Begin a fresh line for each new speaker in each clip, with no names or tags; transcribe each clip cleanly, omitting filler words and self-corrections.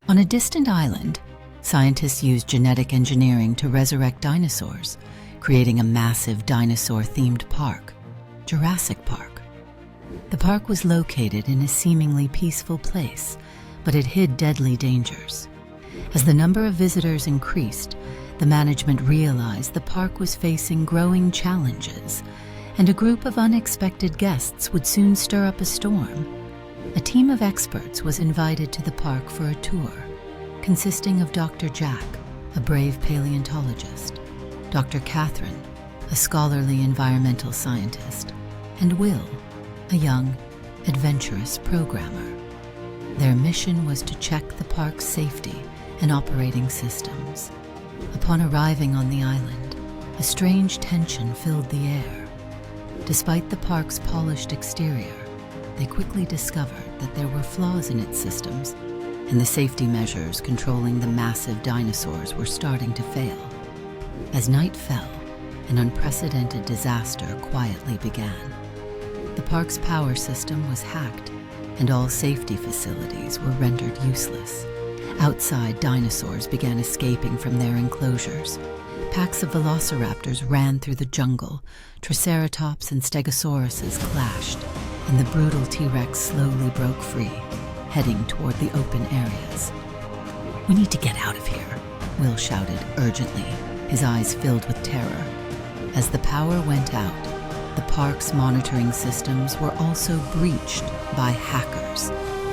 On a distant island, scientists used genetic engineering to resurrect dinosaurs, creating a massive dinosaur-themed park, Jurassic Park. The park was located in a seemingly peaceful place, but it hid deadly dangers. As the number of visitors increased, the management realized the park was facing growing challenges, and a group of unexpected guests would soon stir up a storm. A team of experts was invited to the park for a tour, consisting of Dr. Jack, a brave paleontologist, Dr. Catherine, a scholarly environmental scientist, and Will, a young, adventurous programmer. Their mission was to check the park's safety and operating systems. Upon arriving on the island, a strange tension filled the air. Despite the park's polished exterior, they quickly discovered that there were flaws in its systems, and the safety measures controlling the massive dinosaurs were starting to fail. As night fell, an unprecedented disaster quietly began. The park's power system was hacked, and all safety facilities were rendered useless. Outside, dinosaurs began escaping from their enclosures. Packs of velociraptors ran through the jungle, triceratops and stegosauruses clashed, and the brutal T-Rex slowly broke free, heading toward the open areas. "We need to get out of here," Will shouted urgently, his eyes filled with terror. As the power went out, the park's monitoring systems were also breached by hackers,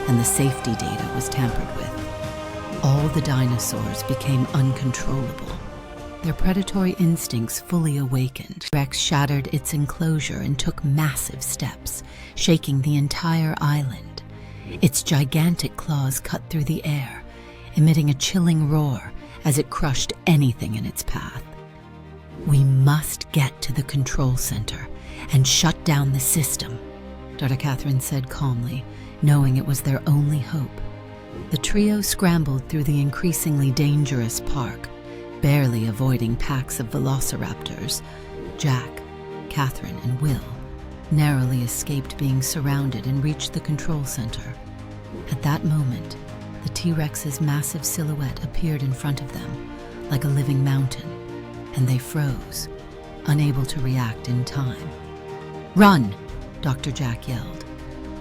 and the safety data was tampered with. All the dinosaurs became uncontrollable. Their predatory instincts fully awakened. Rex shattered its enclosure and took massive steps, shaking the entire island. Its gigantic claws cut through the air, emitting a chilling roar as it crushed anything in its path. "We must get to the control center and shut down the system," Dr. Catherine said calmly, knowing it was their only hope. The trio scrambled through the increasingly dangerous park, barely avoiding packs of velociraptors. Jack, Catherine, and Will narrowly escaped being surrounded and reached the control center. At that moment, the T-Rex's massive silhouette appeared in front of them, like a living mountain, and they froze, unable to react in time. "Run!" Dr. Jack yelled.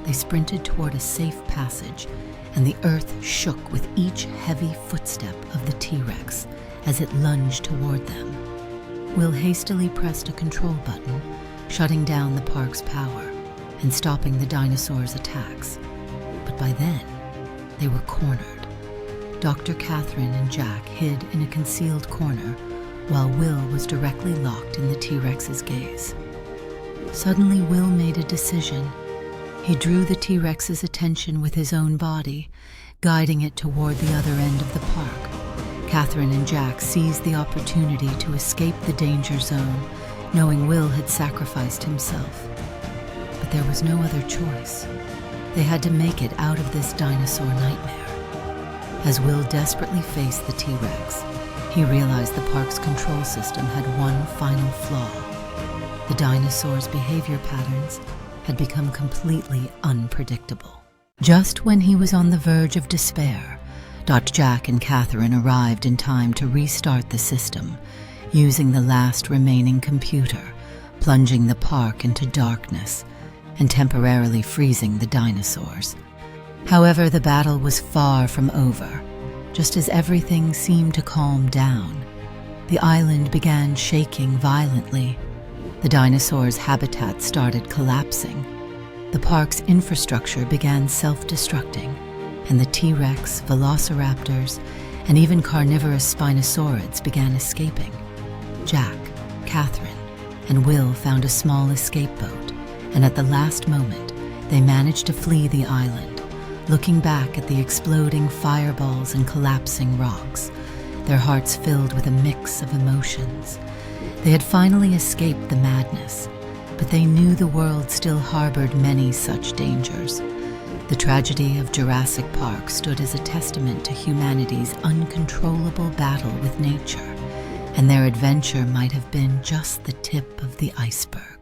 They sprinted toward a safe passage, and the earth shook with each heavy footstep of the T-Rex as it lunged toward them. Will hastily pressed a control button, shutting down the park's power and stopping the dinosaurs' attacks. But by then, they were cornered. Dr. Catherine and Jack hid in a concealed corner, while Will was directly locked in the T-Rex's gaze. Suddenly, Will made a decision. He drew the T-Rex's attention with his own body, guiding it toward the other end of the park. Catherine and Jack seized the opportunity to escape the danger zone, knowing Will had sacrificed himself. But there was no other choice. They had to make it out of this dinosaur nightmare. As Will desperately faced the T-Rex, he realized the park's control system had one final flaw. The dinosaurs' behavior patterns had become completely unpredictable. Just when he was on the verge of despair, Dr. Jack and Catherine arrived in time to restart the system, using the last remaining computer, plunging the park into darkness and temporarily freezing the dinosaurs. However, the battle was far from over. Just as everything seemed to calm down, the island began shaking violently. The dinosaurs' habitat started collapsing. The park's infrastructure began self-destructing, and the T-Rex, velociraptors, and even carnivorous spinosaurids began escaping. Jack, Catherine, and Will found a small escape boat, and at the last moment, they managed to flee the island, looking back at the exploding fireballs and collapsing rocks, their hearts filled with a mix of emotions. They had finally escaped the madness, but they knew the world still harbored many such dangers. The tragedy of Jurassic Park stood as a testament to humanity's uncontrollable battle with nature, and their adventure might have been just the tip of the iceberg.